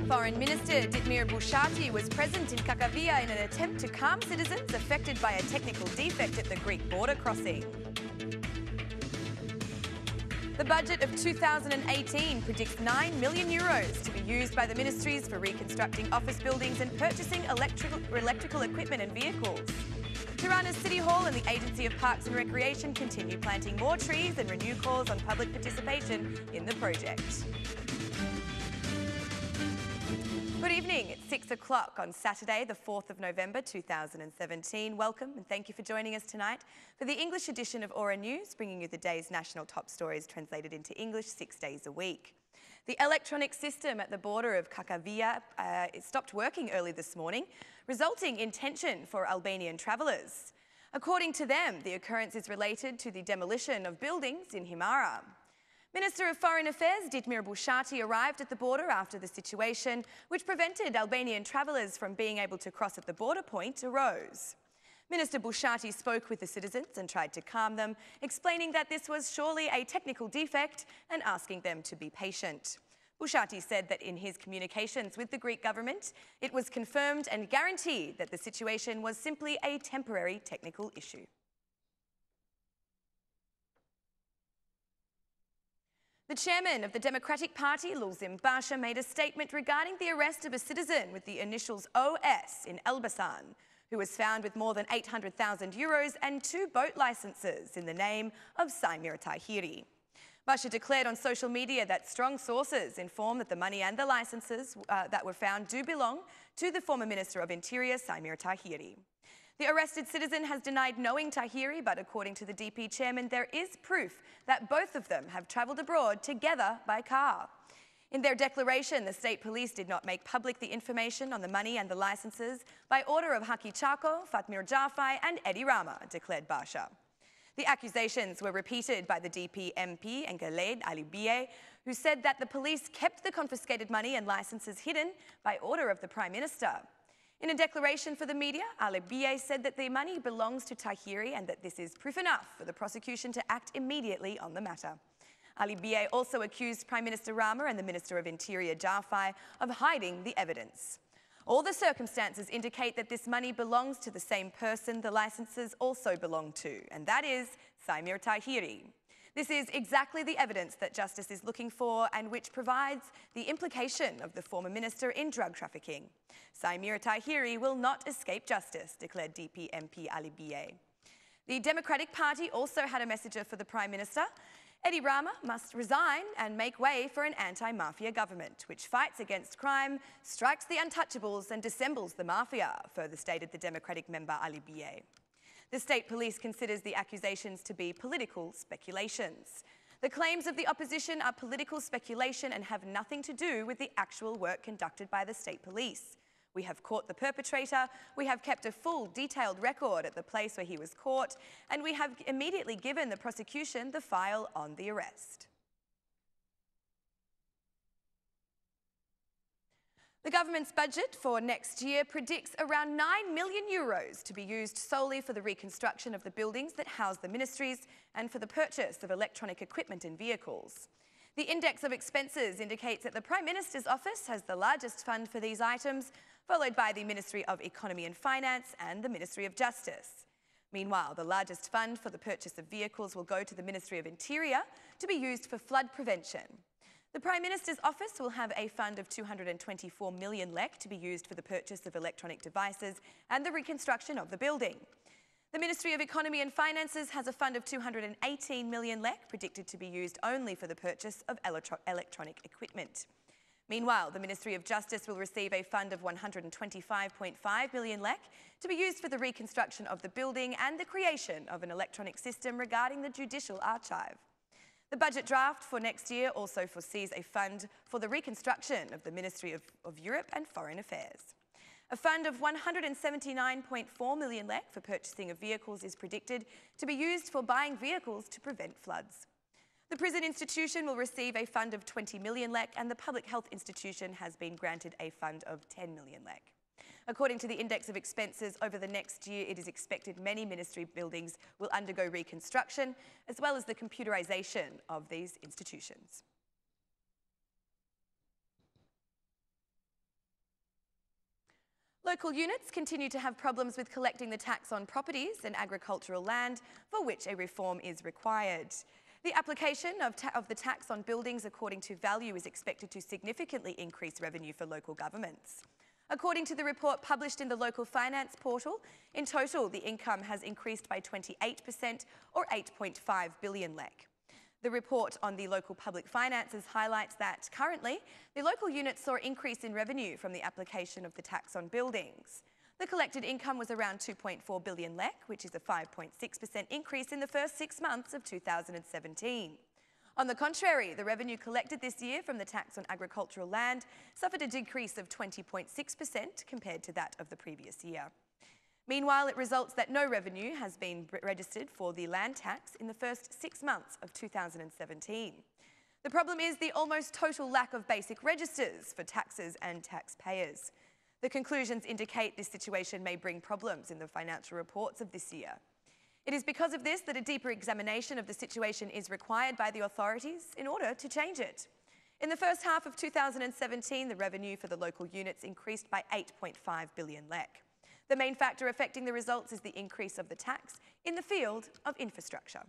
Foreign Minister Veliaj was present in Kakavije in an attempt to calm citizens affected by a technical defect at the Greek border crossing. The budget of 2018 predicts €9 million to be used by the ministries for reconstructing office buildings and purchasing electrical equipment and vehicles. Tirana's City Hall and the Agency of Parks and Recreation continue planting more trees and renew calls on public participation in the project. Good evening. It's 6 o'clock on Saturday, the 4th of November 2017. Welcome and thank you for joining us tonight for the English edition of Aura News, bringing you the day's national top stories translated into English 6 days a week. The electronic system at the border of Kakavije stopped working early this morning, resulting in tension for Albanian travellers. According to them, the occurrence is related to the demolition of buildings in Himara. Minister of Foreign Affairs Veliaj arrived at the border after the situation, which prevented Albanian travellers from being able to cross at the border point, arose. Minister Veliaj spoke with the citizens and tried to calm them, explaining that this was surely a technical defect and asking them to be patient. Veliaj said that in his communications with the Greek government, it was confirmed and guaranteed that the situation was simply a temporary technical issue. The chairman of the Democratic Party, Lulzim Basha, made a statement regarding the arrest of a citizen with the initials OS in Elbasan, who was found with more than €800,000 and 2 boat licenses in the name of Saimir Tahiri. Basha declared on social media that strong sources inform that the money and the licenses that were found do belong to the former Minister of Interior, Saimir Tahiri. The arrested citizen has denied knowing Tahiri, but according to the DP chairman, there is proof that both of them have travelled abroad together by car. In their declaration, the state police did not make public the information on the money and the licenses by order of Haki Chako, Fatmir Jafai and Eddie Rama, declared Basha. The accusations were repeated by the DP MP Engeled Albanians, who said that the police kept the confiscated money and licenses hidden by order of the Prime Minister. In a declaration for the media, Albanians said that the money belongs to Tahiri and that this is proof enough for the prosecution to act immediately on the matter. Albanians also accused Prime Minister Rama and the Minister of Interior Jafai of hiding the evidence. All the circumstances indicate that this money belongs to the same person the licenses also belong to, and that is Saimir Tahiri. This is exactly the evidence that justice is looking for and which provides the implication of the former minister in drug trafficking. Saimir Tahiri will not escape justice, declared DP MP Albanians. The Democratic Party also had a messenger for the Prime Minister. Eddie Rama must resign and make way for an anti-mafia government, which fights against crime, strikes the untouchables and dissembles the mafia, further stated the Democratic member Albanians. The state police considers the accusations to be political speculations. The claims of the opposition are political speculation and have nothing to do with the actual work conducted by the state police. We have caught the perpetrator, we have kept a full detailed record at the place where he was caught, and we have immediately given the prosecution the file on the arrest. The government's budget for next year predicts around €9 million to be used solely for the reconstruction of the buildings that house the ministries and for the purchase of electronic equipment and vehicles. The index of expenses indicates that the Prime Minister's office has the largest fund for these items, followed by the Ministry of Economy and Finance and the Ministry of Justice. Meanwhile, the largest fund for the purchase of vehicles will go to the Ministry of Interior to be used for flood prevention. The Prime Minister's office will have a fund of 224 million lek to be used for the purchase of electronic devices and the reconstruction of the building. The Ministry of Economy and Finances has a fund of 218 million lek predicted to be used only for the purchase of electronic equipment. Meanwhile, the Ministry of Justice will receive a fund of 125.5 million lek to be used for the reconstruction of the building and the creation of an electronic system regarding the judicial archive. The budget draft for next year also foresees a fund for the reconstruction of the Ministry of Europe and Foreign Affairs. A fund of 179.4 million lek for purchasing of vehicles is predicted to be used for buying vehicles to prevent floods. The prison institution will receive a fund of 20 million lek and the public health institution has been granted a fund of 10 million lek. According to the index of expenses, over the next year, it is expected many ministry buildings will undergo reconstruction, as well as the computerisation of these institutions. Local units continue to have problems with collecting the tax on properties and agricultural land, for which a reform is required. The application of the tax on buildings according to value is expected to significantly increase revenue for local governments. According to the report published in the local finance portal, in total the income has increased by 28% or 8.5 billion lek. The report on the local public finances highlights that currently the local units saw an increase in revenue from the application of the tax on buildings. The collected income was around 2.4 billion lek, which is a 5.6% increase in the first 6 months of 2017. On the contrary, the revenue collected this year from the tax on agricultural land suffered a decrease of 20.6% compared to that of the previous year. Meanwhile, it results that no revenue has been registered for the land tax in the first 6 months of 2017. The problem is the almost total lack of basic registers for taxes and taxpayers. The conclusions indicate this situation may bring problems in the financial reports of this year. It is because of this that a deeper examination of the situation is required by the authorities in order to change it. In the first half of 2017, the revenue for the local units increased by 8.5 billion lek. The main factor affecting the results is the increase of the tax in the field of infrastructure.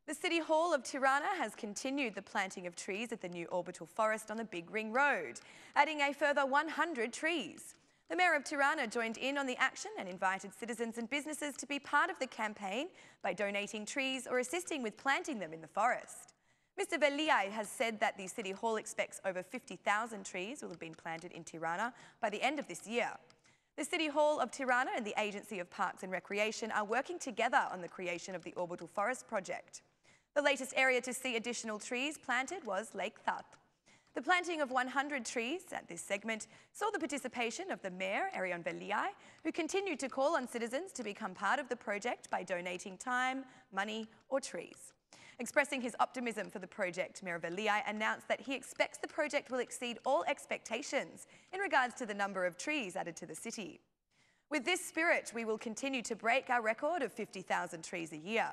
The City Hall of Tirana has continued the planting of trees at the new orbital forest on the Big Ring Road, adding a further 100 trees. The Mayor of Tirana joined in on the action and invited citizens and businesses to be part of the campaign by donating trees or assisting with planting them in the forest. Mr. Veliaj has said that the City Hall expects over 50,000 trees will have been planted in Tirana by the end of this year. The City Hall of Tirana and the Agency of Parks and Recreation are working together on the creation of the Orbital Forest project. The latest area to see additional trees planted was Lake Thath. The planting of 100 trees at this segment saw the participation of the Mayor, Veliaj, who continued to call on citizens to become part of the project by donating time, money or trees. Expressing his optimism for the project, Mayor Veliaj announced that he expects the project will exceed all expectations in regards to the number of trees added to the city. With this spirit, we will continue to break our record of 50,000 trees a year.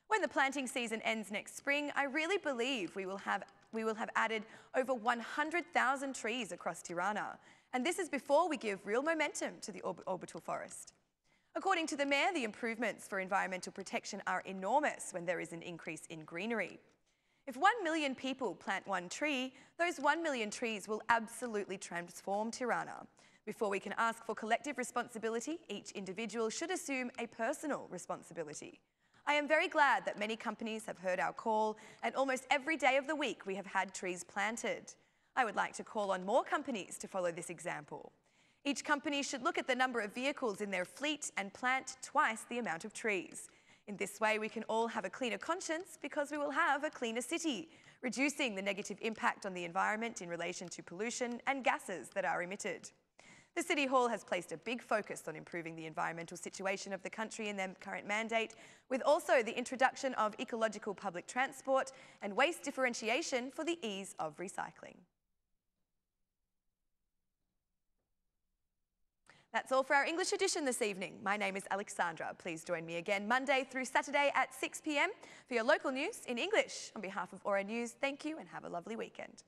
When the planting season ends next spring, I really believe we will have added over 100,000 trees across Tirana, and this is before we give real momentum to the orbital forest. According to the Mayor, the improvements for environmental protection are enormous when there is an increase in greenery. If 1 million people plant one tree, those 1 million trees will absolutely transform Tirana. Before we can ask for collective responsibility, each individual should assume a personal responsibility. I am very glad that many companies have heard our call, and almost every day of the week we have had trees planted. I would like to call on more companies to follow this example. Each company should look at the number of vehicles in their fleet and plant twice the amount of trees. In this way, we can all have a cleaner conscience because we will have a cleaner city, reducing the negative impact on the environment in relation to pollution and gases that are emitted. The City Hall has placed a big focus on improving the environmental situation of the country in their current mandate, with also the introduction of ecological public transport and waste differentiation for the ease of recycling. That's all for our English edition this evening. My name is Alexandra. Please join me again Monday through Saturday at 6 p.m. for your local news in English. On behalf of Aura News, thank you and have a lovely weekend.